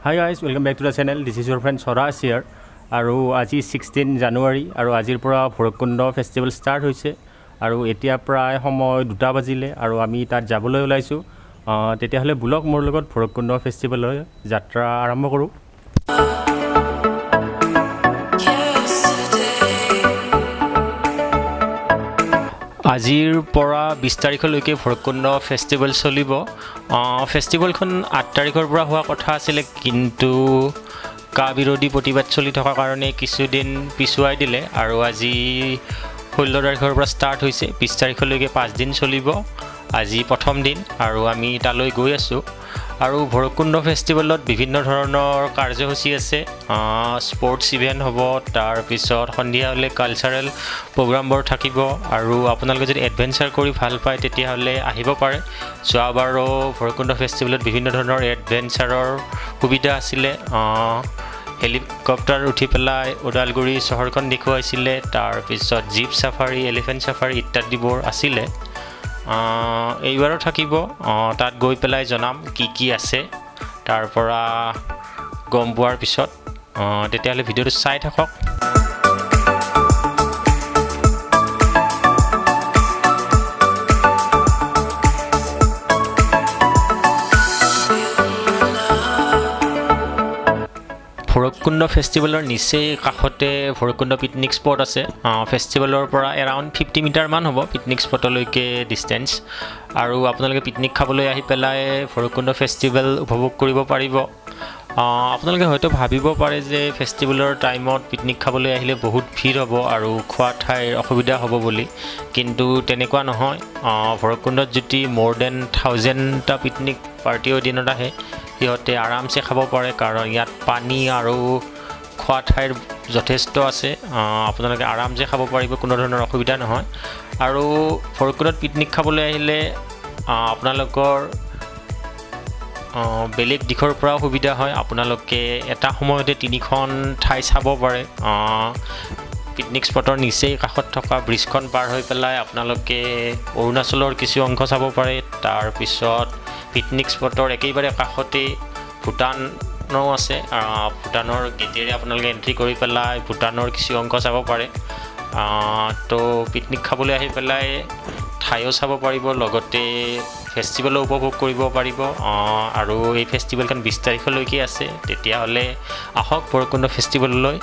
Hi guys, welcome back to the channel. This is your friend Soras here. আৰু আজি 16 জানুৱাৰী আৰু আজিৰ পৰা ভৈৰৱকুণ্ড ফেষ্টিভেল ষ্টাৰ্ট হৈছে আৰু এতিয়া প্ৰায় সময় 2টা বাজিলে আৰু আমি তাত যাবলৈ ওলাইছোঁ তেতিয়াহ'লে ব্লগ মোৰ লগত ভৈৰৱকুণ্ড ফেষ্টিভেলৰ যাত্ৰা আৰম্ভ কৰোঁ আজিৰ পৰা 20 তাৰিখলৈকে ভৈৰৱকুণ্ড ফেষ্টিভেল চলিব ফেষ্টিভেলখন 8 তাৰিখৰ পৰা হোৱা কথা আছিল কিন্তু কা বিৰোধী প্ৰতিবাদ চলি থকা কাৰণে কিছুদিন পিছুৱাই দিলে আৰু আজি 16 তাৰিখৰ পৰা ষ্টাৰ্ট হৈছে 20 তাৰিখলৈকে 5 দিন চলিব আজি প্ৰথম দিন আৰু আমি তালৈ গৈ আছোঁ আৰু ভৈৰৱকুণ্ড ফেষ্টিভেলত বিভিন্ন ধৰণৰ কাৰ্যসূচী আছে স্পৰ্টছ ইভেন্ট হ'ব তাৰ পিছত সন্ধিয়া হ'লে কালচাৰেল প্ৰগ্ৰামবোৰ থাকিব আৰু আপোনালোকে যদি এডভেঞ্চাৰ কৰি ভাল পায় তেতিয়াহ'লে আহিব পাৰে যোৱাবাৰো ভৈৰৱকুণ্ড ফেষ্টিভেলত বিভিন্ন ধৰণৰ এডভেঞ্চাৰৰ সুবিধা আছিলে হেলিকপ্টাৰ উঠি পেলাই উদালগুৰি চহৰখন দেখুৱাইছিলে তাৰ পিছত জীপ সাফাৰী এলিফেণ্ট সাফাৰী ইত্যাদিবোৰ আছিলে এইবাৰো থাকিব তাত গৈ পেলাই জনাম কি আছে তাৰ পৰা গম পোৱাৰ পিছত তেতিয়াহ'লে ভিডিঅ'টো চাই থাকক ভৈৰৱকুণ্ড ফেষ্টিভেলৰ নিচেই কাষতে ভৈৰৱকুণ্ড পিকনিক স্পট আছে ফেষ্টিভেলৰ পৰা এৰাউণ্ড 50 মিটাৰমান হ'ব পিকনিক স্পটলৈকে ডিষ্টেঞ্চ আৰু আপোনালোকে পিকনিক খাবলৈ আহি পেলাই ভৈৰৱকুণ্ড ফেষ্টিভেল উপভোগ কৰিব পাৰিব আপোনালোকে হয়তো ভাবিব পাৰে যে ফেষ্টিভেলৰ টাইমত পিকনিক খাবলৈ আহিলে বহুত ভিৰ হ'ব আৰু খোৱা ঠাইৰ অসুবিধা হ'ব বুলি কিন্তু তেনেকুৱা নহয় ভৈৰৱকুণ্ডত যদি মোৰ দেন 1000টা পিকনিক পাৰ্টিও দিনত আহে সিহঁতে আৰামছে খাব পাৰে কাৰণ ইয়াত পানী আৰু খোৱা ঠাইৰ যথেষ্ট আছে আপোনালোকে আৰামছে খাব পাৰিব কোনো ধৰণৰ অসুবিধা নহয় আৰু ভৈৰৱকুণ্ডত পিকনিক খাবলৈ আহিলে আপোনালোকৰ বেলেগ দিশৰ পৰা সুবিধা হয় আপোনালোকে এটা সময়তে 3খন ঠাই চাব পাৰে পিকনিক স্পটৰ নিচেই কাষত থকা ব্ৰিজখন পাৰ হৈ পেলাই আপোনালোকে অৰুণাচলৰ কিছু অংশ চাব পাৰে তাৰ পিছত পিকনিক স্পটৰ একেবাৰে কাষতে ভূটানো আছে ভূটানৰ গেটেৰে আপোনালোকে এণ্ট্ৰি কৰি পেলাই ভূটানৰ কিছু অংশ চাব পাৰে তো পিকনিক খাবলৈ আহি পেলাই ঠাইও চাব পাৰিব লগতে ফেষ্টিভেলো উপভোগ কৰিব পাৰিব আৰু এই ফেষ্টিভেলখন 20 তাৰিখলৈকে আছে তেতিয়াহ'লে আহক ভৈৰৱকুণ্ড ফেষ্টিভেললৈ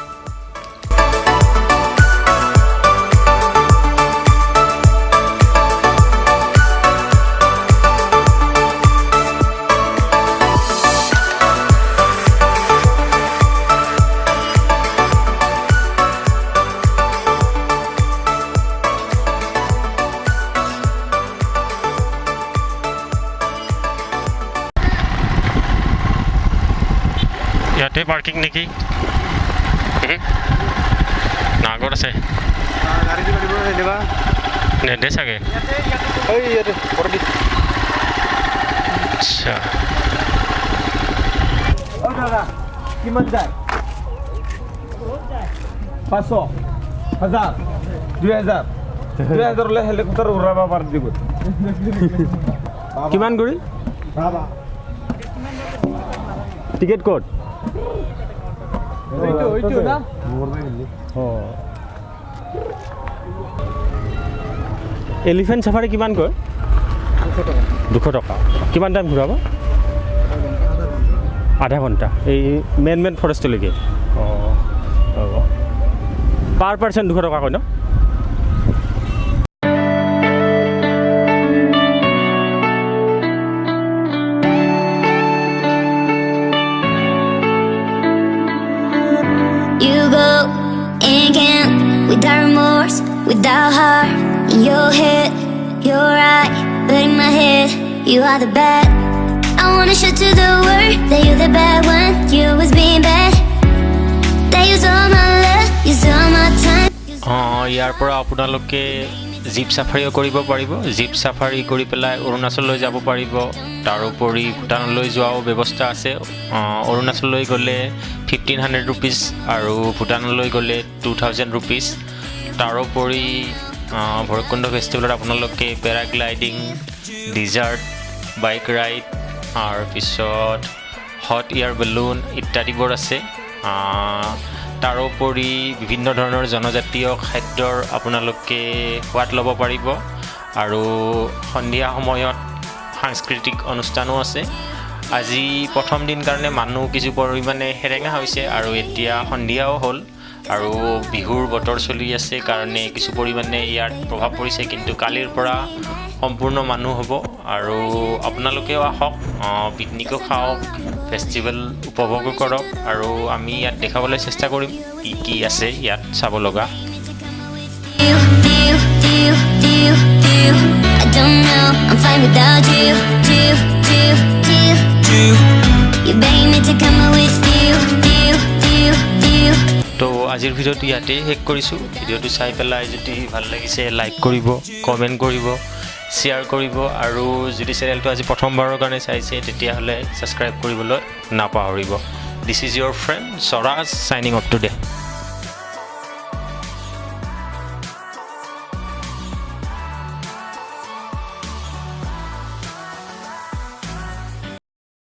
ইয়াতে পাৰ্কিং নেকি নাগত আছে নেদে চাগে আচ্ছা কিমান যায় 500 1000 2000 2000 লৈ হেলিকপ্টাৰ উৰাব পাৰি দিব কিমান কৰি টিকেট ক'ত এলিফেণ্ট সাফাৰী কিমান কয় 200 টকা কিমান টাইম ঘূৰাব আধা ঘণ্টা এই মেইন ফৰেষ্টলৈকে হ'ব পাৰ পাৰ্চন 200 টকা কয় ন Without remorse, without heart in your head, you're right, but in my head, you are the bad. I wanna show to the world that you're the bad one. You was being bad. That you stole my love, you stole my time. ইয়াৰ পৰা আপোনালোকে jeep সাফাৰীও কৰিব পাৰিব jeep safari কৰি পেলাই অৰুণাচললৈ যাব পাৰিব তাৰোপৰি ভূটানলৈ যোৱাও ব্যৱস্থা আছে অৰুণাচললৈ গ'লে 1500 रुपीस আৰু ভূটানলৈ গ'লে 2000 रुपीस তাৰোপৰি ভৈৰৱকুণ্ড ফেষ্টিভেলত আপোনালোকে পেৰাগ্লাইডিং ডিজাৰ্ট বাইক ৰাইড আৰু পিছত হট এয়াৰ বেলুন ইত্যাদিবোৰ আছে তাৰোপৰি বিভিন্ন ধৰণৰ জনজাতীয় খাদ্যৰ আপোনালোকে সোৱাদ ল'ব পাৰিব আৰু সন্ধিয়া সময়ত সাংস্কৃতিক অনুষ্ঠানো আছে আজি প্ৰথম দিন কাৰণে মানুহ কিছু পৰিমাণে হেৰেঙা হৈছে আৰু এতিয়া সন্ধিয়াও হ'ল আৰু বিহুৰ বতৰ চলি আছে কাৰণে কিছু পৰিমাণে ইয়াত প্ৰভাৱ পৰিছে কিন্তু কালিৰ পৰা সম্পূৰ্ণ মানুহ হ'ব আৰু আপোনালোকেও আহক পিকনিকো খাওক ফেষ্টিভেল উপভোগ কৰক আৰু আমি ইয়াত দেখাবলৈ চেষ্টা কৰিম কি আছে ইয়াত চাব লগা I don't know, I'm fine without you. You begging me to come with you. তো আজিৰ ভিডিঅ'টো ইয়াতে শেষ কৰিছোঁ ভিডিঅ'টো চাই পেলাই যদি ভাল লাগিছে লাইক কৰিব কমেণ্ট কৰিব শ্বেয়াৰ কৰিব আৰু যদি চেনেলটো আজি প্ৰথমবাৰৰ কাৰণে চাইছে তেতিয়াহ'লে ছাবস্ক্ৰাইব কৰিবলৈ নাপাহৰিব this is your friend Swaraj signing off today